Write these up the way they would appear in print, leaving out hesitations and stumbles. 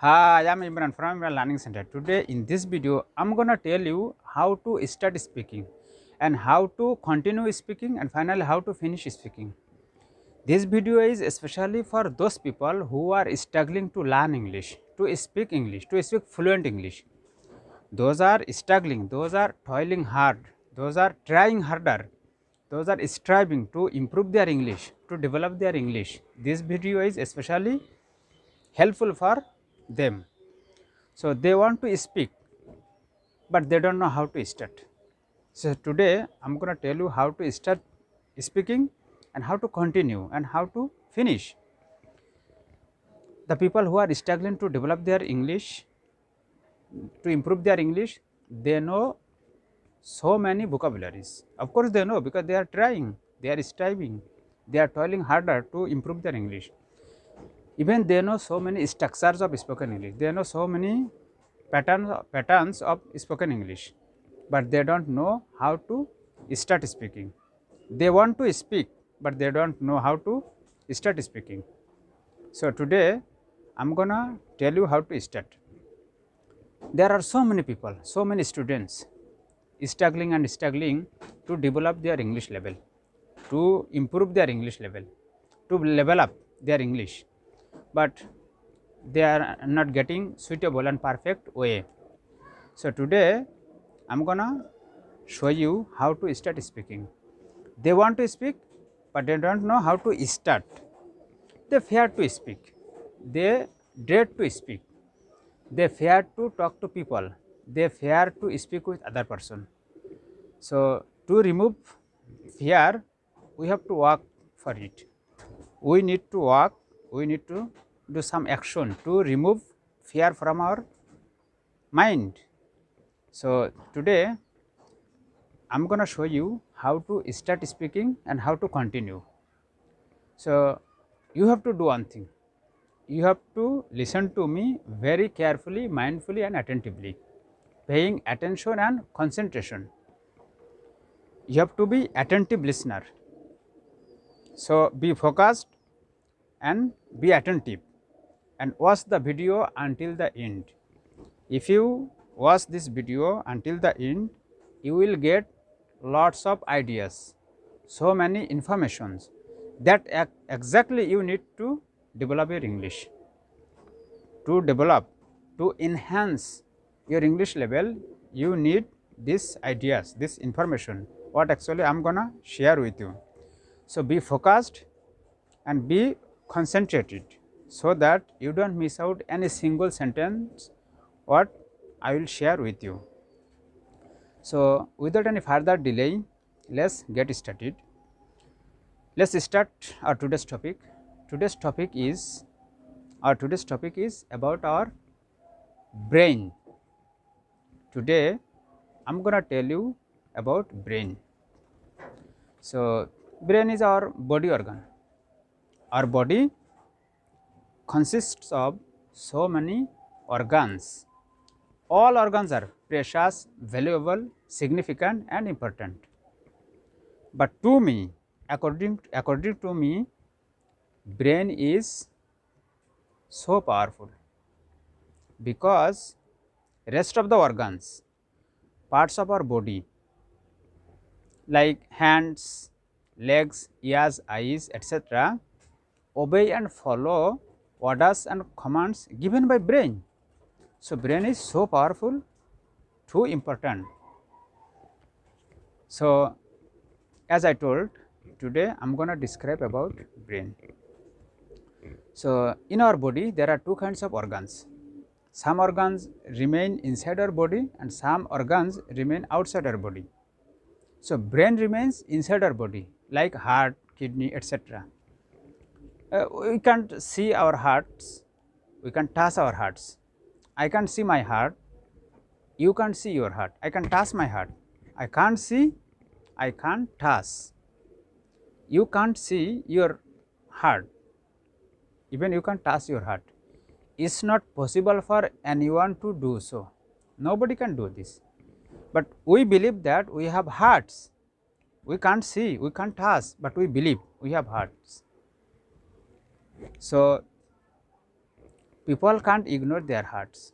Hi, I am Imran from Imran Learning Center. Today in this video, I am gonna tell you how to start speaking and how to continue speaking and finally how to finish speaking. This video is especially for those people who are struggling to learn English, to speak fluent English. Those are struggling, those are toiling hard, those are trying harder, those are striving to improve their English, to develop their English. This video is especially helpful for them. So they want to speak, but they don't know how to start. So today I'm going to tell you how to start speaking and how to continue and how to finish. The people who are struggling to develop their English, to improve their English, they know so many vocabularies. Of course they know because they are trying, they are striving, they are toiling harder to improve their English. Even they know so many structures of spoken English, they know so many patterns of spoken English, but they don't know how to start speaking. They want to speak, but they don't know how to start speaking. So today I'm gonna tell you how to start. There are so many people, so many students struggling to develop their English level, to improve their English level, to level up their English, but they are not getting suitable and perfect way. So today I'm gonna show you how to start speaking. They want to speak, but they don't know how to start. They fear to speak, they dread to speak, they fear to talk to people, they fear to speak with other person. So to remove fear, we have to work for it. We need to work, we need to do some action to remove fear from our mind. So today I'm going to show you how to start speaking and how to continue. So you have to do one thing. You have to listen to me very carefully, mindfully and attentively, paying attention and concentration. You have to be attentive listener. So be focused and be attentive and watch the video until the end. If you watch this video until the end, you will get lots of ideas, so many informations that exactly you need to develop your English. To develop, to enhance your English level, you need these ideas, this information, what actually I am gonna share with you. So be focused and be concentrated so that you don't miss out any single sentence what I will share with you. So without any further delay, let's get started. Let's start our today's topic. Today's topic is about our brain. Today I'm gonna tell you about brain. So brain is our body organ. Our body consists of so many organs. All organs are precious, valuable, significant and important. But to me, according to me, brain is so powerful because rest of the organs, parts of our body like hands, legs, ears, eyes, etc., obey and follow orders and commands given by brain. So brain is so powerful, too important. So as I told, today I am going to describe about brain. So in our body there are two kinds of organs. Some organs remain inside our body and some organs remain outside our body. So brain remains inside our body like heart, kidney, etc. We can't see our hearts, we can touch our hearts. I can't see my heart, you can't see your heart. I can touch my heart. I can't see, I can't touch. You can't see your heart, even you can touch your heart. It's not possible for anyone to do so. Nobody can do this. But we believe that we have hearts. We can't see, we can't touch, but we believe we have hearts. So People can't ignore their hearts.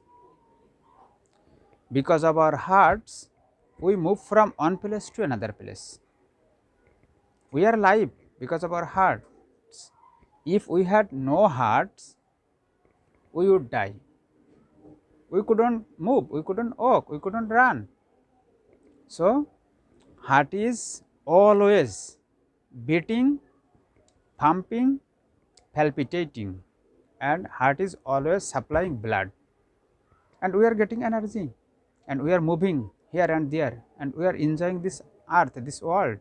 Because of our hearts, we move from one place to another place. We are alive because of our hearts. If we had no hearts, we would die. We couldn't move, we couldn't walk, we couldn't run. So, heart is always beating, pumping, palpitating, and heart is always supplying blood, and we are getting energy, and we are moving here and there, and we are enjoying this earth, this world.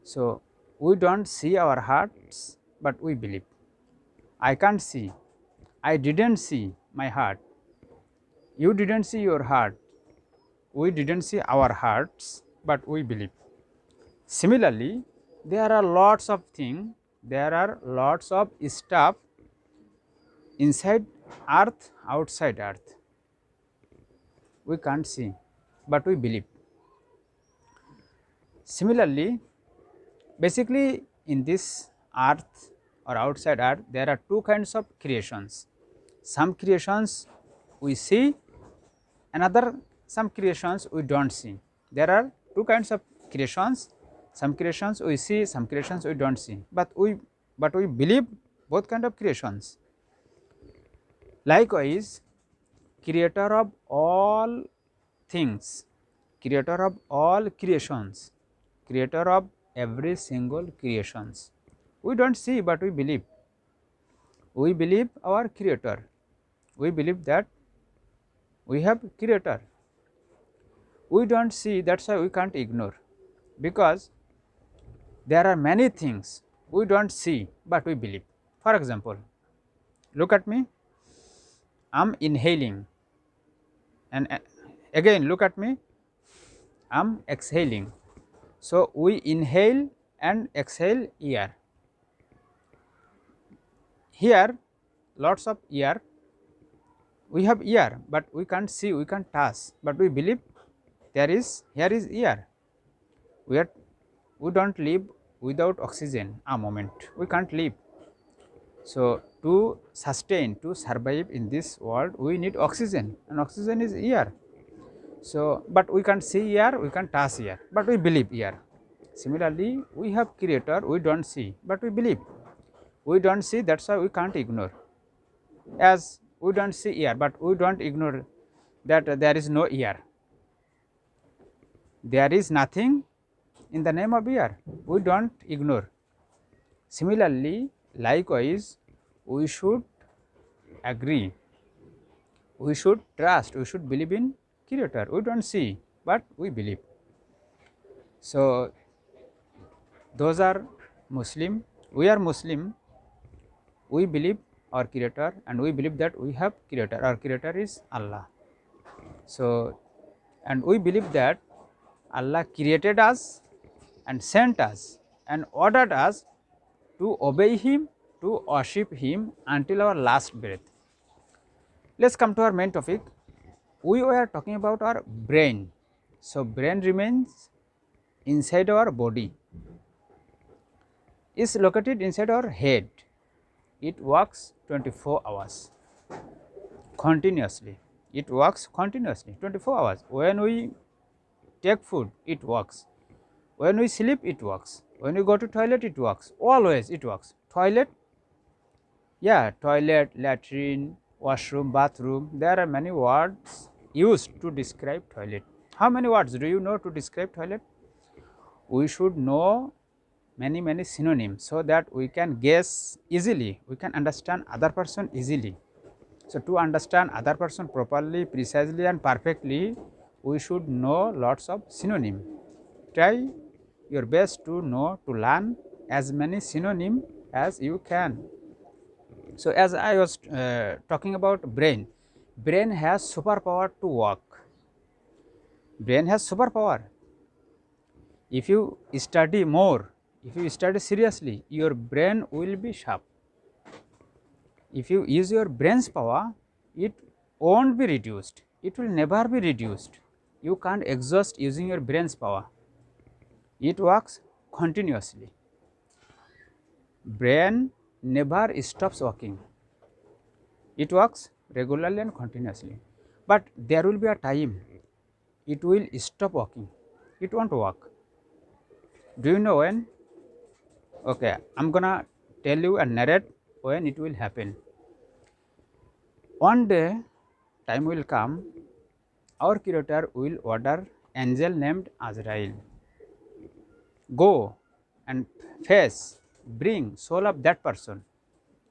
So, we don't see our hearts, but we believe. I can't see, I didn't see my heart, you didn't see your heart, we didn't see our hearts, but we believe. Similarly, there are lots of things, there are lots of stuff inside earth, outside earth. We can't see, but we believe. Similarly, basically in this earth or outside earth, there are two kinds of creations. Some creations we see, another some creations we don't see. There are two kinds of creations, some creations we see, some creations we don't see, but we believe both kind of creations. Likewise, creator of all things, creator of all creations, creator of every single creations, we don't see, but we believe. We believe our creator, we believe that we have creator. We don't see, that's why we can't ignore, because there are many things we don't see, but we believe. For example, look at me, I am inhaling, and again look at me, I am exhaling. So, we inhale and exhale air. Here lots of air, we have air, but we can't see, we can't touch, but we believe there is, here is air. We don't live without oxygen a moment, we can't live. So, to sustain, to survive in this world, we need oxygen, and oxygen is air. So, but we can't see air, we can't touch air, but we believe air. Similarly, we have creator, we don't see, but we believe. We don't see, that's why we can't ignore. As we don't see air, but we don't ignore that there is no air. There is nothing in the name of air, we don't ignore. Similarly, likewise, we should agree, we should trust, we should believe in creator. We don't see, but we believe. So, those are Muslim, we are Muslim, we believe our creator, and we believe that we have creator, our creator is Allah. So, and we believe that Allah created us and sent us and ordered us to obey him, to worship him until our last breath. Let us come to our main topic. We were talking about our brain. So, brain remains inside our body, is located inside our head. It works 24 hours continuously. It works continuously 24 hours. When we take food, it works. When we sleep, it works. When we go to toilet, it works. Always it works. Toilet, yeah, toilet, latrine, washroom, bathroom. There are many words used to describe toilet. How many words do you know to describe toilet? We should know many synonyms, so that we can guess easily, we can understand other person easily. So, to understand other person properly, precisely and perfectly, we should know lots of synonym. Try your best to know, to learn as many synonym as you can. So, as I was talking about brain, brain has superpower to work. Brain has superpower. If you study more, if you study seriously, your brain will be sharp. If you use your brain's power, it won't be reduced, it will never be reduced. You can't exhaust using your brain's power, it works continuously. Brain never stops working, It works regularly and continuously. But there will be a time it will stop working. It won't work. Do you know when? Okay, I'm gonna tell you and narrate when it will happen. One day, time will come, our Creator will order angel named Azrael. Go and face, bring soul of that person,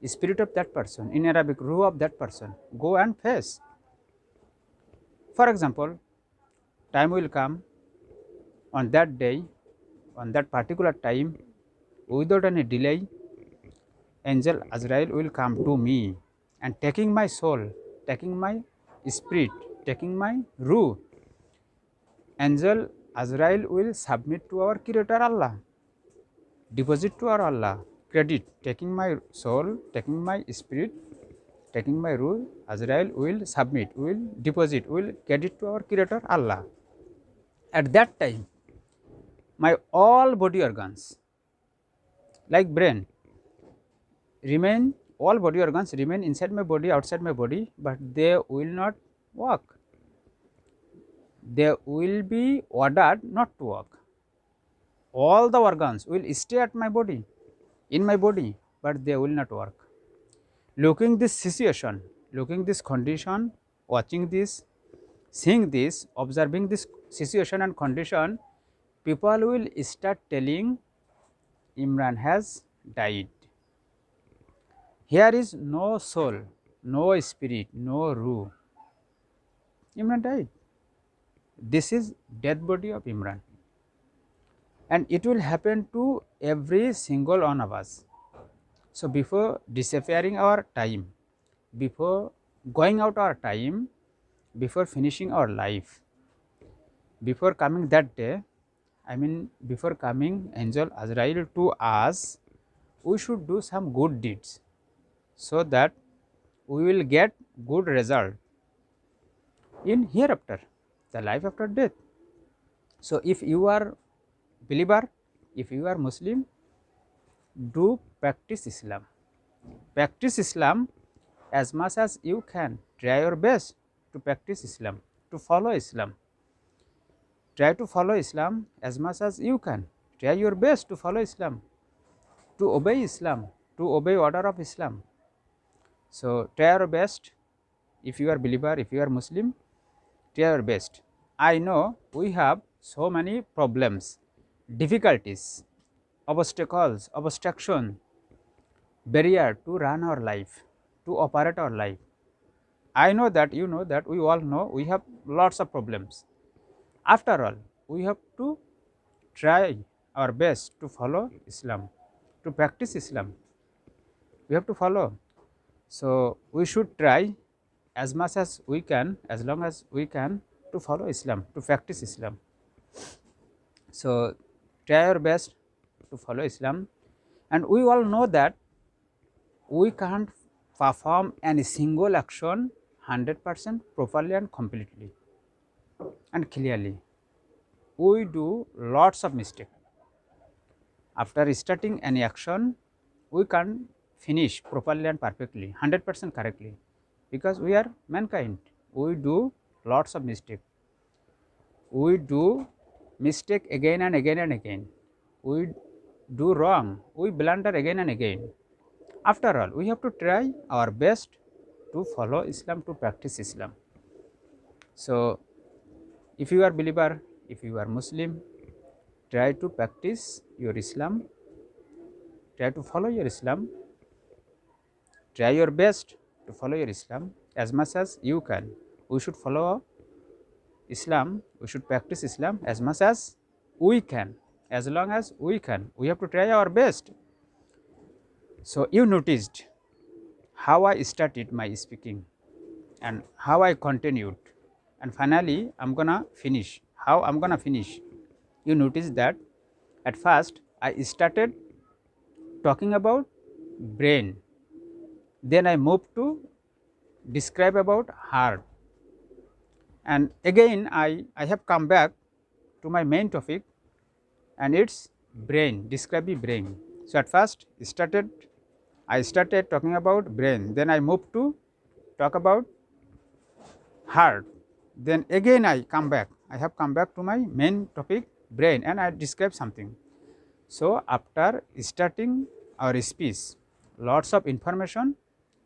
spirit of that person, in Arabic, ruh of that person. Go and face. For example, time will come on that day, on that particular time, without any delay, angel Azrael will come to me and taking my soul, taking my spirit, taking my ruh, angel Azrael will submit to our Creator Allah, deposit to our Allah, credit, taking my soul, taking my spirit, taking my ruh, Azrael will submit, will deposit, will credit to our Creator Allah. At that time, my all body organs, like brain, remain, all body organs remain inside my body, outside my body, but they will not work. They will be ordered not to work. All the organs will stay at my body, in my body, but they will not work. Looking this situation, looking this condition, watching this, seeing this, observing this situation and condition, people will start telling Imran has died. Here is no soul, no spirit, no ruh. Imran died. This is dead body of Imran. And it will happen to every single one of us. So before disappearing our time, before going out our time, before finishing our life, before coming that day, I mean before coming angel Azrael to us, we should do some good deeds so that we will get good result in hereafter, the life after death. So if you are believer, if you are Muslim, do practice Islam. Practice Islam as much as you can. Try your best to practice Islam, to follow Islam. Try to follow Islam as much as you can. Try your best to follow Islam, to obey Islam, to obey order of Islam. So try your best. If you are believer, if you are Muslim, try your best. I know we have so many problems, difficulties, obstacles, obstruction, barrier to run our life, to operate our life. I know that, you know that, we all know we have lots of problems. After all, we have to try our best to follow Islam, to practice Islam. We have to follow. So we should try as much as we can, as long as we can, to follow Islam, to practice Islam. So try our best to follow Islam. And we all know that we can't perform any single action 100% properly and completely and clearly. We do lots of mistakes. After starting any action, we can't finish properly and perfectly, 100% correctly, because we are mankind. We do lots of mistakes. We do mistake again and again and again. We do wrong. We blunder again and again. After all, we have to try our best to follow Islam, to practice Islam. So, if you are believer, if you are Muslim, try to practice your Islam, try to follow your Islam, try your best to follow your Islam as much as you can. We should follow Islam, we should practice Islam as much as we can, as long as we can. We have to try our best. So you noticed how I started my speaking and how I continued, and finally I'm gonna finish. How I'm gonna finish? You notice that at first I started talking about brain, then I moved to describe about heart, and again I have come back to my main topic, and it's brain, describing brain. So at first I started talking about brain, then I moved to talk about heart, then again I come back. I have come back to my main topic, brain, and I describe something. So after starting our speech, lots of information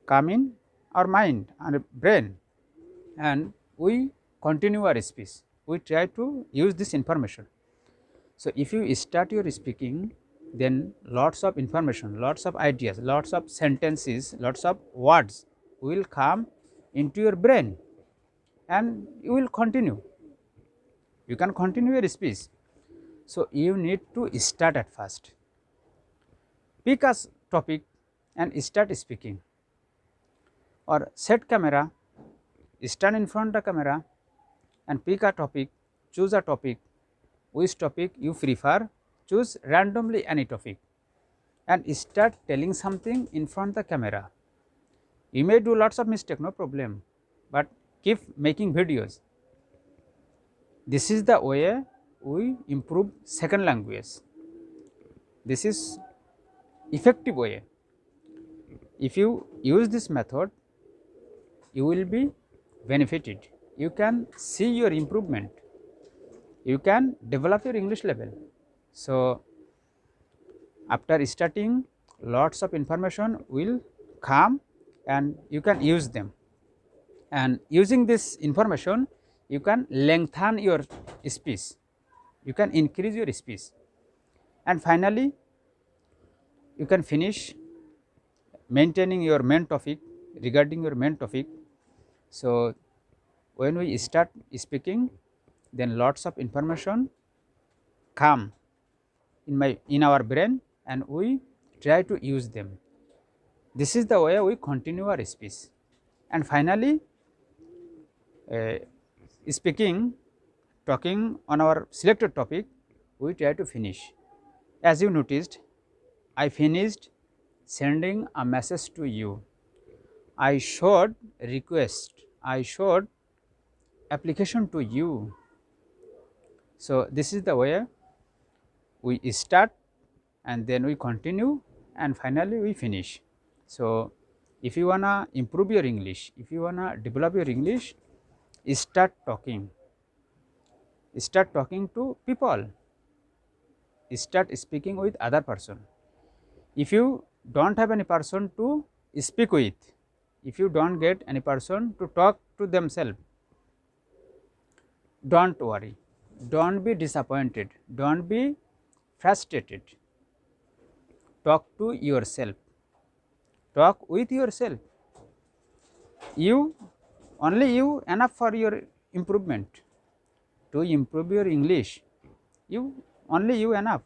come in our mind and brain, and we continue our speech. We try to use this information. So if you start your speaking, then lots of information, lots of ideas, lots of sentences, lots of words will come into your brain, and you will continue. You can continue your speech. So you need to start at first. Pick a topic and start speaking, or set camera, stand in front of the camera and pick a topic, choose a topic, which topic you prefer, choose randomly any topic and start telling something in front of the camera. You may do lots of mistake, no problem, but keep making videos. This is the way we improve second language. This is effective way. If you use this method, you will be benefited. You can see your improvement. You can develop your English level. So after starting, lots of information will come and you can use them. And using this information, you can lengthen your speech. You can increase your speech. And finally, you can finish maintaining your main topic, regarding your main topic. So when we start speaking, then lots of information come in our brain and we try to use them. This is the way we continue our speech. And finally, talking on our selected topic, we try to finish. As you noticed, I finished sending a message to you. I showed request. I showed application to you. So this is the way we start and then we continue and finally we finish. So if you wanna improve your English, if you wanna develop your English, start talking. Start talking to people. Start speaking with other person. If you don't have any person to speak with, if you don't get any person to talk to themselves, don't worry, don't be disappointed, don't be frustrated. Talk to yourself, talk with yourself. You, only you enough for your improvement. To improve your English, only you enough.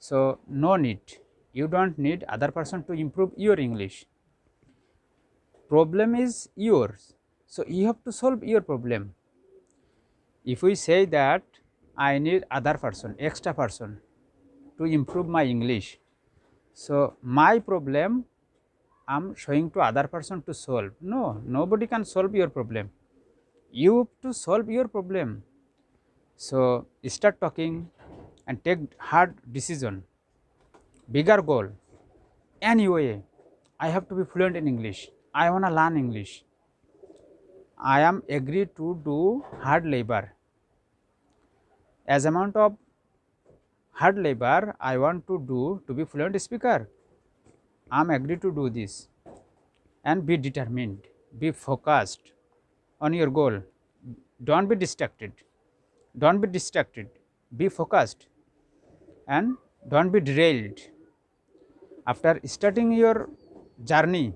So no need, you don't need other person to improve your English. Problem is yours, so you have to solve your problem. If we say that I need other person, extra person to improve my English, so my problem I am showing to other person to solve. No, nobody can solve your problem. You have to solve your problem. So start talking and take hard decision, bigger goal. Anyway, I have to be fluent in English. I want to learn English. I am agree to do hard labor. As amount of hard labor I want to do to be fluent speaker, I am agree to do this. And be determined, be focused on your goal. Don't be distracted. Don't be distracted. Be focused and don't be derailed. After starting your journey,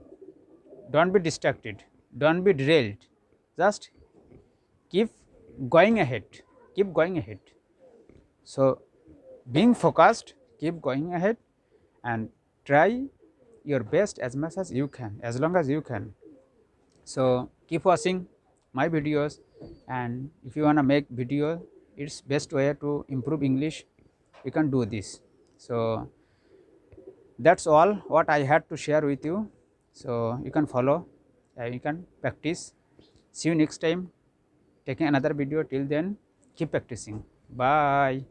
don't be distracted, don't be derailed. Just keep going ahead, keep going ahead. So being focused, keep going ahead and try your best as much as you can, as long as you can. So keep watching my videos, and if you want to make video, it's best way to improve English, you can do this. So that's all what I had to share with you. So you can follow, you can practice. See you next time taking another video. Till then, keep practicing. Bye.